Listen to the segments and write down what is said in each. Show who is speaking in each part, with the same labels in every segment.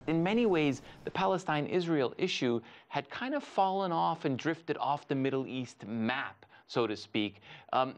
Speaker 1: In many ways, the Palestine-Israel issue had kind of fallen off and drifted off the Middle East map, so to speak,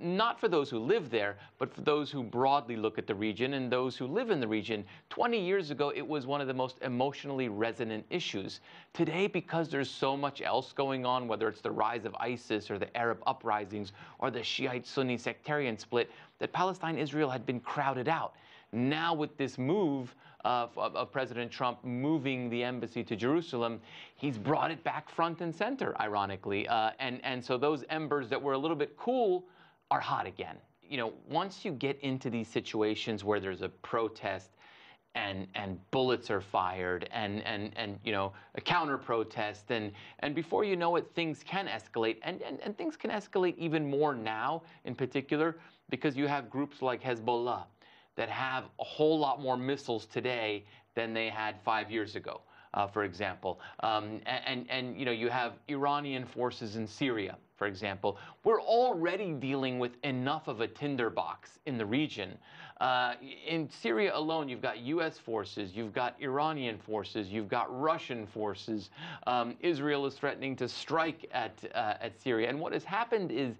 Speaker 1: not for those who live there, but for those who broadly look at the region and those who live in the region. 20 years ago, it was one of the most emotionally resonant issues. Today, because there's so much else going on, whether it's the rise of ISIS or the Arab uprisings or the Shiite-Sunni sectarian split, that Palestine-Israel had been crowded out. Now, with this move of President Trump moving the embassy to Jerusalem, he's brought it back front and center, ironically. And so those embers that were a little bit cool are hot again. You know, once you get into these situations where there's a protest and bullets are fired and you know, a counter protest, and before you know it, things can escalate, and things can escalate even more now, in particular, because you have groups like Hezbollah that have a whole lot more missiles today than they had 5 years ago, for example. And you know, you have Iranian forces in Syria, for example. We're already dealing with enough of a tinderbox in the region. In Syria alone, you've got US forces, you've got Iranian forces, you've got Russian forces. Israel is threatening to strike at Syria. And what has happened is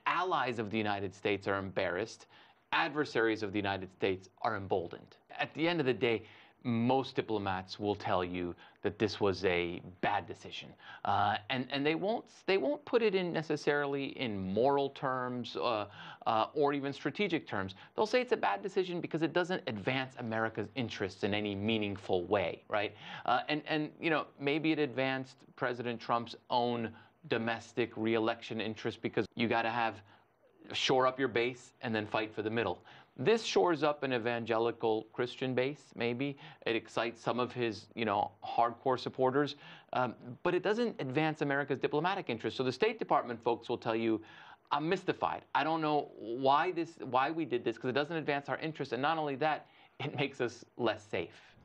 Speaker 1: allies of the United States are embarrassed. Adversaries of the United States are emboldened. At the end of the day, most diplomats will tell you that this was a bad decision, and they won't put it in necessarily in moral terms or even strategic terms. They'll say it's a bad decision because it doesn't advance America's interests in any meaningful way, right? And you know, maybe it advanced President Trump's own domestic re-election interest because you got to shore up your base and then fight for the middle. This shores up an evangelical Christian base, maybe. It excites some of his, you know, hardcore supporters, but it doesn't advance America's diplomatic interests. So the State Department folks will tell you, I'm mystified. I don't know why we did this, because it doesn't advance our interests, and not only that, it makes us less safe.